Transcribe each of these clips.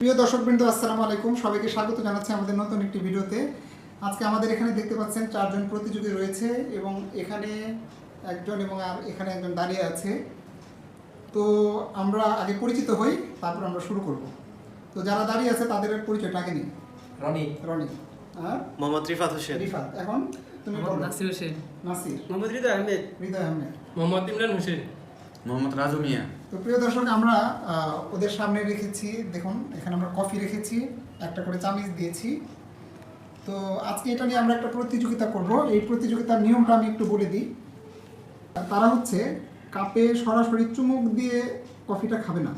প্রিয় দর্শকবৃন্দ, আসসালামু আলাইকুম। সবাইকে স্বাগত জানাচ্ছি আমাদের নতুন একটি ভিডিওতে। আজকে আমাদের এখানে দেখতে পাচ্ছেন 4 জন প্রতিযোগী রয়েছে এবং এখানে একজন এবং আর এখানে একজন দাঁড়িয়ে আছে। তো আমরা আগে পরিচিত হই, তারপর আমরা শুরু করব। তো যারা দাঁড়িয়ে আছে তাদের পরিচয়টা আগে নিই। রনি আর মোহাম্মদ রিফাত হোসেন। রিফাত। এখন তুমি বলো। নাসির হোসেন, নাসির, মোহাম্মদ হৃদয় আহমেদ, মোহাম্মদ ইমরান হোসেন, মোহাম্মদ রাজু মিয়া। তো প্রিয় দর্শক, আমরা ওদের সামনে রেখেছি, দেখুন এখানে আমরা কফি রেখেছি, একটা করে চামিচ দিয়েছি। তো আজকে এটা নিয়ে আমরা একটা প্রতিযোগিতা করব। এই প্রতিযোগিতার নিয়মটা আমি একটু বলে দিই। তারা হচ্ছে কাপে সরাসরি চুমুক দিয়ে কফিটা খাবে না।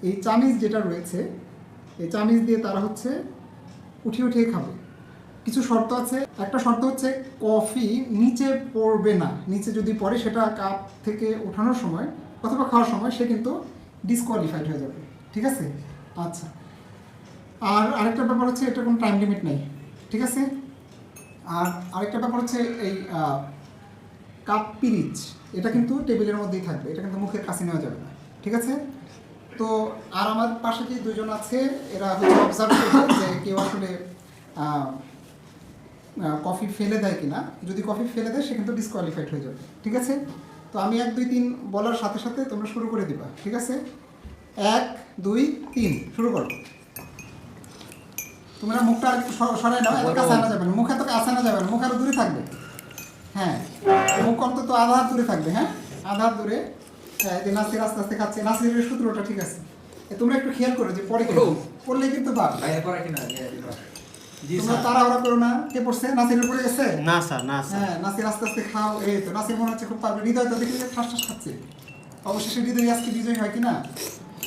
এই চামিচ যেটা রয়েছে, এই চামিচ দিয়ে তারা হচ্ছে উঠিয়ে উঠিয়ে খাবে। কিছু শর্ত আছে। একটা শর্ত হচ্ছে কফি নিচে পড়বে না। নিচে যদি পড়ে সেটা কাপ থেকে ওঠানোর সময় অথবা খাওয়ার সময় সে কিন্তু ডিসকোয়ালিফাইড হয়ে যাবে। ঠিক আছে? আচ্ছা, আর আরেকটা ব্যাপার হচ্ছে এটা কোনো টাইম লিমিট নেই। ঠিক আছে? আর আরেকটা ব্যাপার হচ্ছে এই কাপ পিরিচ, এটা কিন্তু টেবিলের মধ্যেই থাকবে, এটা কিন্তু মুখের কাছে নেওয়া যাবে না। ঠিক আছে? তো আর আমার পাশে যে দুজন আছে এরা হচ্ছে অবজার্ভ করবে যে কেউ আসলে কফি ফেলে দেয় কিনা। যদি কফি ফেলে দেয় সে কিন্তু ডিসকোয়ালিফাইড হয়ে যাবে। ঠিক আছে? তো আমি 1 2 3 বলার সাথে সাথে তোমরা শুরু করে দিবা। ঠিক আছে? 1 2 3 শুরু করো। তোমরা মুখটা আর একটু সরাই নাও, এত কাছে আনা যাবে না, মুখে তো কাছে আনা যাবে না, মুখ আরো দূরে থাকবে। হ্যাঁ, মুখ অন্তত আধা হাত দূরে থাকবে। হ্যাঁ, আধা হাত দূরে। যে নাসির আস্তে আস্তে খাচ্ছে, নাসিরের সূত্রটা ঠিক আছে। তোমরা একটু খেয়াল করো যে পরে কেউ পড়লে কিন্তু বাদ। তোমরা তাড়াহুড়া করো না। কে পড়ছে? নাসিরের পড়ে গেছে? না স্যার, না স্যার। হ্যাঁ, নাসির আস্তে আস্তে খাও। এই তো নাসির মনে হচ্ছে খুব পারবে। হৃদয় তো দেখি ঠাস ঠাস খাচ্ছে। অবশেষে হৃদয় আজকে বিজয়ী হয় কিনা?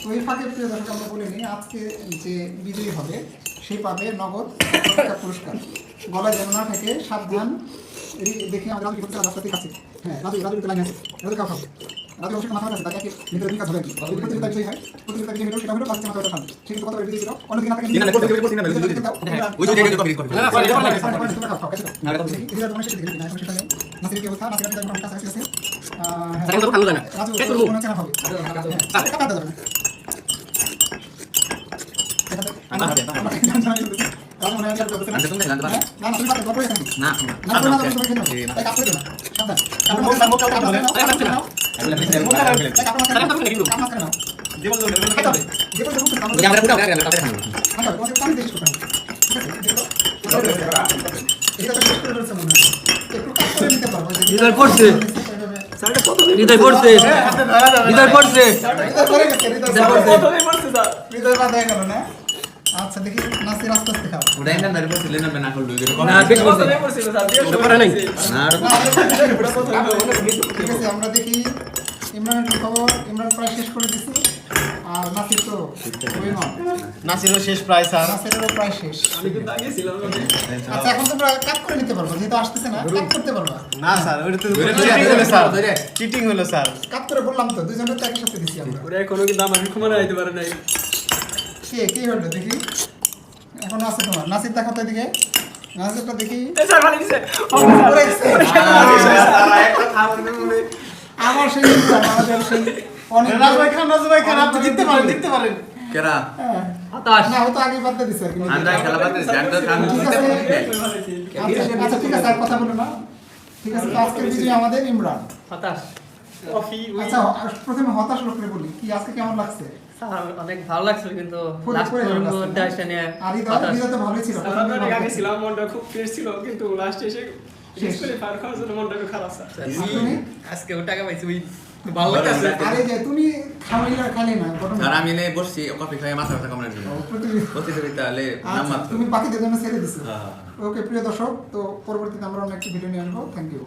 তো এই ফাঁকে প্রিয় দর্শক আমরা বলে নিই, আজকে যে বিজয়ী হবে সে পাবে নগদ একটা পুরস্কার। গলায় যেন না থাকে, সাবধান। দেখি আমাদের রাজু কি করছে, রাস্তাতে খাচ্ছে। হ্যাঁ, রাজু তো লাইনে আছে, রাজু খাও খাও। রাজু অবশ্যই মাথা আছে, তাকে ভিতরে দুই কাজ হবে। প্রতিযোগিতা বিজয়ী হয়, প্রতিযোগিতা বিজয়ী হলো সেটা হলো পাঁচটা মাথা ওঠা। সে কিন্তু কত করে দিয়েছিল, অন্যদিকে না থাকে হৃদয় পড়ছে, হৃদয় পড়ছে, হৃদয় পড়ছে, হৃদয় বাদ হয়ে গেল না? আচ্ছা, দেখি নাসির আস্তে আস্তে খাও। ওটাই না দাঁড়িয়ে পড়ছিল না না করলো না বেশি পড়ছে, ওটা পড়ে নাই না ঠিক আছে, আমরা দেখি ইমরানের খবর। ইমরান প্রায় শেষ করে দিছি, আর নাসির তো নাসিরও শেষ প্রায় স্যার। নাসিরেরও প্রায় শেষ। আচ্ছা, এখন তোমরা কাট করে নিতে পারবো, যেহেতু আসতেছে না কাট করতে পারবা। না স্যার, ওটা তো চিটিং হলো স্যার, চিটিং হলো স্যার। কাট করে বললাম তো, দুজনের তো একই সাথে দিছি আমরা। ওরা এখনো কিন্তু আমার ক্ষমতা দিতে পারে নাই। কি হলো দেখি, এখনো আছে তোমার। নাসির দেখো তো এদিকে, নাসিরটা দেখি। আমার সেই আমাদের সেই অনেক রাজু ভাই খান, আপনি জিততে পারেন। কেরা হতাশ না, ও তো আগে বাদ দিয়ে দিছে আর কি। আমরা খেলা বাদে জানতো আমি ঠিক জিততে আছে, পারি আচ্ছা ঠিক আছে, আর কথা বলো না। ঠিক আছে, তো আজকের বিজয়ী আমাদের ইমরান। হতাশ। আচ্ছা, প্রথমে হতাশ লোকরে বলি, কি আজকে কেমন লাগছে? স্যার অনেক ভালো লাগছিল, কিন্তু ফুল লাস্ট করে পর্যন্ত লাগছে না? ডাইসটা নিয়ে আর হতাশ। তো ভালোই ছিল। আগে ছিলাম, মনটা খুব ফ্রেশ ছিল, কিন্তু লাস্টে এসে ডিসকোয়ালিফাই খাওয়ার জন্য মনটা একটু খারাপ স্যার। আর তুমি? আজকে ও টাকা পাইছি, ওই ভালো লাগছে। আরে যে তুমি খাওয়াইলা খালি না, ঘটনা। আর আমি এনে বসছি কফি খাই মাথা ব্যথা কমানোর জন্য প্রতিযোগিতা হলে নাম আচ্ছা, মাত্র তুমি বাকিদের জন্য ছেড়ে দিছো। হ্যাঁ। ওকে প্রিয় দর্শক, তো পরবর্তীতে আমরা অন্য একটি ভিডিও নিয়ে আসবো। Thank you.